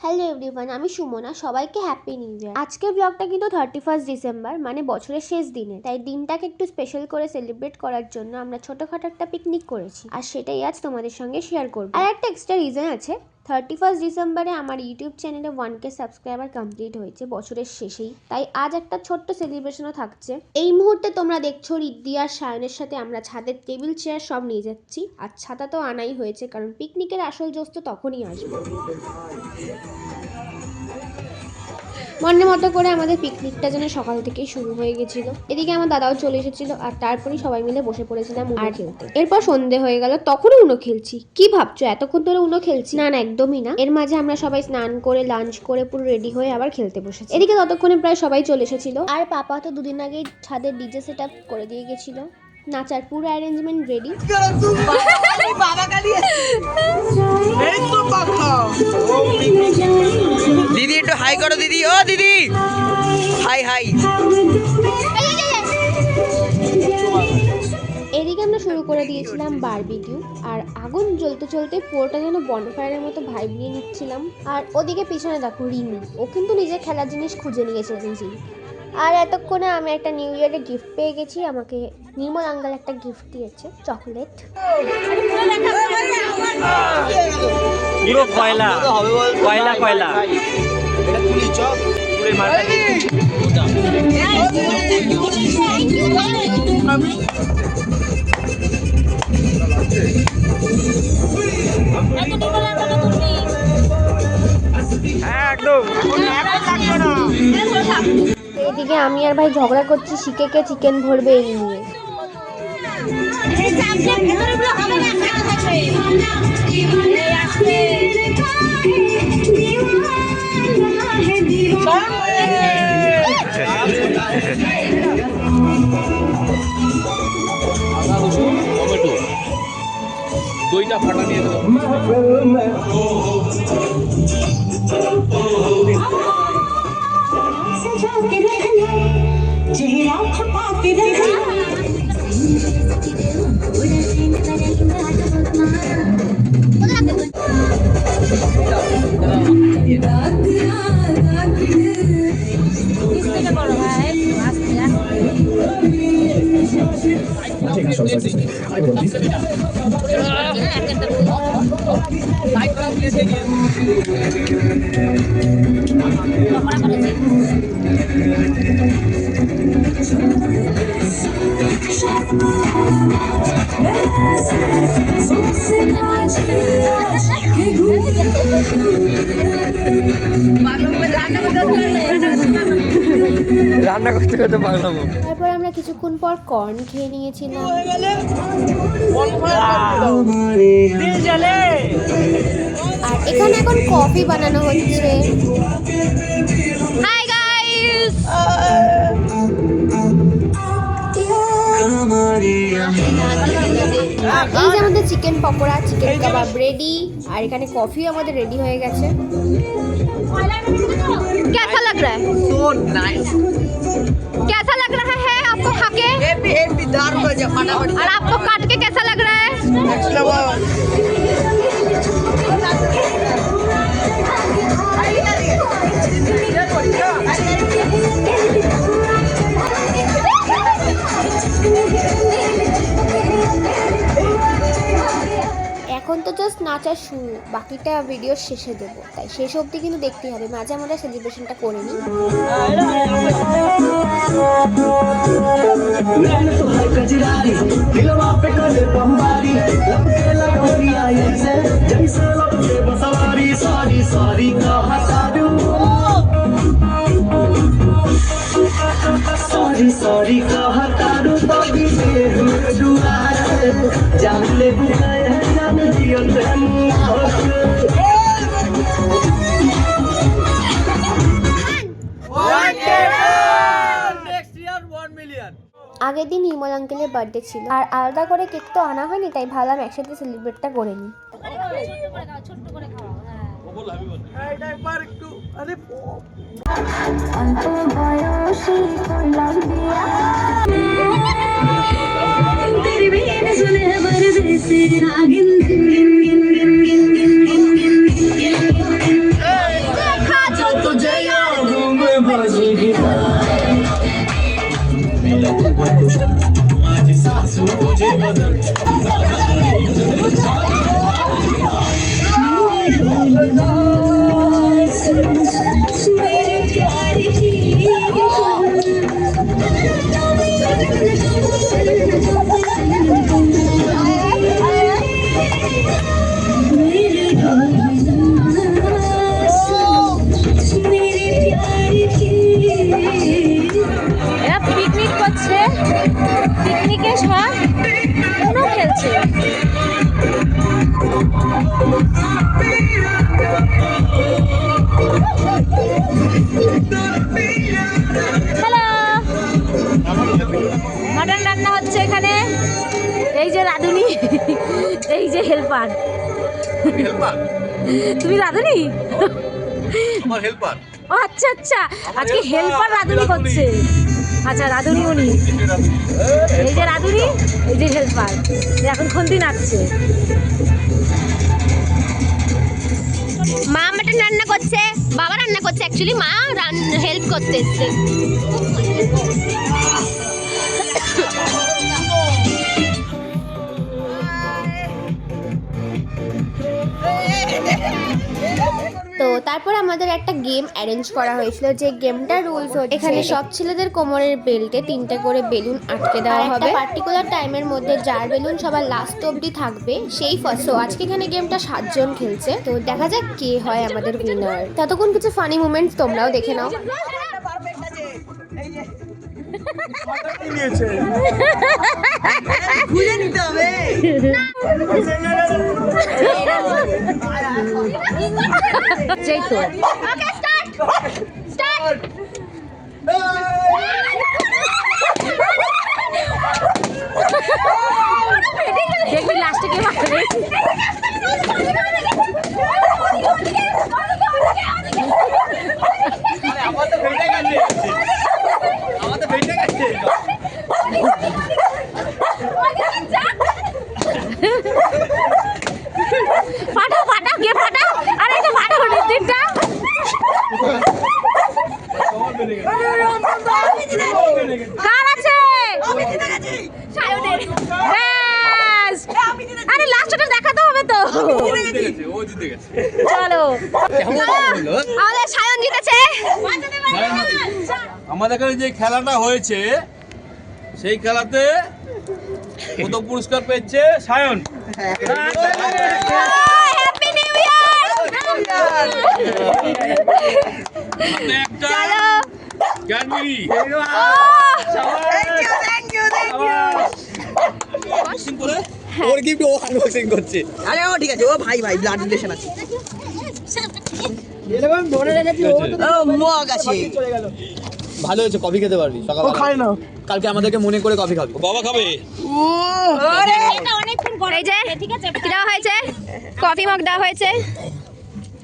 Hello everyone, আমি সুমনা। সবাইকে happy new ইয়ার। আজকের ব্লগটা কিন্তু 31 ডিসেম্বর, মানে বছরের শেষ দিনে। তাই দিনটাকে একটু স্পেশাল করে সেলিব্রেট করার জন্য আমরা ছোটখাটো একটা পিকনিক করেছি, আর সেটাই আজ তোমাদের সঙ্গে শেয়ার করবো। আর একটা এক্সট্রা রিজন আছে, 31 ডিসেম্বরে আমার ইউটিউব চ্যানেলে 1K সাবস্ক্রাইবার কমপ্লিট হয়েছে বছরের শেষেই। তাই আজ একটা ছোট্ট সেলিব্রেশনও থাকছে। এই মুহূর্তে তোমরা দেখছো রিদ্ধি আর সায়নের সাথে আমরা ছাদের টেবিল চেয়ার সব নিয়ে যাচ্ছি। আর ছাতা তো আনাই হয়েছে, কারণ পিকনিকের আসল জোশ তো তখনই আসবে। মনের মতো করে আমাদের পিকনিকটা যেন সকাল থেকেই শুরু হয়ে গেছিল। এদিকে আমার দাদাও চলে এসেছিল, আর তারপরেই সবাই মিলে বসে পড়েছিলাম উনো খেলতে। এরপর সন্ধে হয়ে গেল, তখনও উনো খেলছি। কি ভাবছো এতক্ষণ ধরে উনো খেলছি? না না, একদমই না। এর মাঝে আমরা সবাই স্নান করে লাঞ্চ করে পুরো রেডি হয়ে আবার খেলতে বসেছি। এদিকে ততক্ষণে প্রায় সবাই চলে এসেছিল, আর পাপা তো দুদিন আগেই ছাদের ডিজে সেট আপ করে দিয়ে গেছিল। নাচার পুরো অ্যারেঞ্জমেন্ট রেডি। দিদি একটু হাই করো দিদি। ও দিদি, হাই হাই। এদিকে আমরা শুরু করে দিয়েছিলাম বারবিকিউ, আর আগুন জ্বলতে চলতে পুরোটা যেন বনফায়ারের মতো ভাইব নিয়ে নিচ্ছিলাম। আর ওদিকে পিছনে দেখো রিমি, ও কিন্তু নিজের খেলার জিনিস খুঁজে নিয়েছে নিজেই। আর এতক্ষণে আমি একটা নিউ ইয়ারের গিফট পেয়ে গেছি। আমাকে নির্মল আঙ্কাল একটা গিফট দিয়েছে, চকলেট। পুরো কয়লা কয়লা কয়লা এটা তুলি চক পুরো মাথা একদম। এদিকে আমি আর ভাই ঝগড়া করছি শিকেকে চিকেন ভরবে এই নিয়ে। টমেটো দইটা ফাটা নিয়ে রান্না করতে করতে পারলাম। তারপর আমরা কিছুক্ষণ পর কর্ন খেয়ে নিয়েছিলাম। আর এখানে এখন কফি বানানো হচ্ছে। হাই গাইস, এই যে আমাদের চিকেন পকোড়া, চিকেন কাবাব রেডি, আর এখানে কফি আমাদের রেডি হয়ে গেছে। कैसा लग रहा है? So nice. कैसा लग रहा है आपको खा के? Happy दार हो जा फटाफट। और आपको काट के कैसा लग रहा है? Next level. এখন তো জাস্ট নাচা শুরু, বাকিটা ভিডিওর শেষে দেবো, তাই শেষ অবধি কিন্তু দেখতেই হবে। মাঝে আমরা সেলিব্রেশনটা করে নিই। আগের দিন নির্মল আঙ্কেলের বার্থডে ছিল, আর আলাদা করে কেক তো আনা হয়নি, তাই ভাবলাম একসাথে সেলিব্রেটটা করে নিই। যে হেল্পার, তুমি রাঁধুনি? আমার হেল্পার। ও আচ্ছা আচ্ছা, আজকে হেল্পার রাঁধুনি করছে। আচ্ছা রাঁধুনি উনি, এই যে রাঁধুনি, এই যে হেল্পার, এখন খন্তি নাচছে। মা মাটন রান্না করছে, বাবা রান্না করছে, অ্যাকচুয়ালি মা হেল্প করতে এসছে। তো তারপর আমাদের একটা গেম অ্যারেঞ্জ করা হয়েছিল, যে গেমটার রুলস হচ্ছে এখানে সব ছেলেদের কোমরের বেল্টে 3টে করে বেলুন আটকে দেওয়া হবে পার্টিকুলার টাইমের মধ্যে। যার বেলুন সবার লাস্ট অবধি থাকবে সেই ফার্স্ট। তো আজকে এখানে গেমটা 7 জন খেলছে, তো দেখা যাক কে হয় আমাদের উইনার। ততক্ষণ কিছু ফানি মোমেন্টস তোমরাও দেখে নাও। সেই তো দেখবি লাস্টে কে পাবে। ফাটাও ফাটাও, কে ফাটাও, আরে এটা ফাটাও নিতিনটা। কার আছে? ব্যাস, আরে লাস্টটা দেখাতে হবে তো। চলো, আমাদের সায়ন জিতেছে। আমাদের এখানে যে খেলাটা হয়েছে সেই খেলাতে প্রথম পুরস্কার পেয়েছে সায়ন। হ্যাপি নিউ ইয়ার। একটা ক্যাডবেরি। ওর গিফট ও আনবক্সিং করছে। আরে ও ঠিক আছে, ও ভাই ভাই ব্লাড রিলেশন আছে। ও মগ আছে। ভালো হয়েছে, কফি খেতে পারবি সকালে। খায় না, কালকে আমাদেরকে মনে করে কফি খাবে। বাবা খাবে। এই যে কি দেওয়া হয়েছে, কফি মগ দেওয়া হয়েছে।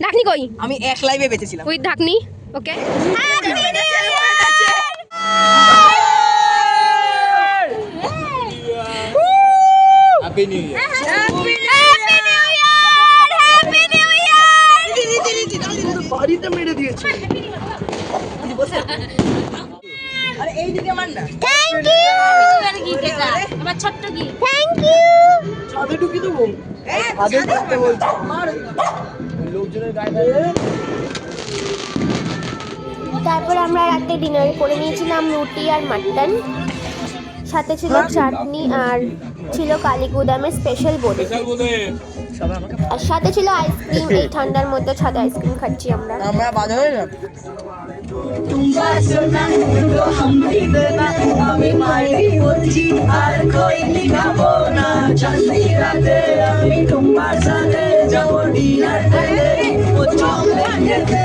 ঢাকনি কই? আমি এক লাইভে বেঁচেছিলাম। উইথ ঢাকনি। Okay, happy new year. বাড়িতে মেরে দিয়েছে। আরে এই দিকে মান না। Thank you. আমার ছোট্ট কি থ্যাংক ইউ। ছাদে ঢুকি দেবো। ছাদে ঢুকতে বলছি। লোকজনের গায়ে তারপর আমরা রাতে ডিনার করে নিয়েছিলাম রুটি আর মাটন, সাথে ছিল চাটনি আর ছিল কালীগুদামের স্পেশাল বোঁদে, আর সাথে ছিল আইসক্রিম। এই ঠান্ডার মধ্যে ছাদে আইসক্রিম খাচ্ছি আমরা। আমরা বাধা হয়ে যাব। আমি মাইরি বলছি আর কই লিখাবো না, চাঁদনি রাতে আমি তোমার সাথে যাবো ডিনার খেতে, ও চকলেট খেতে।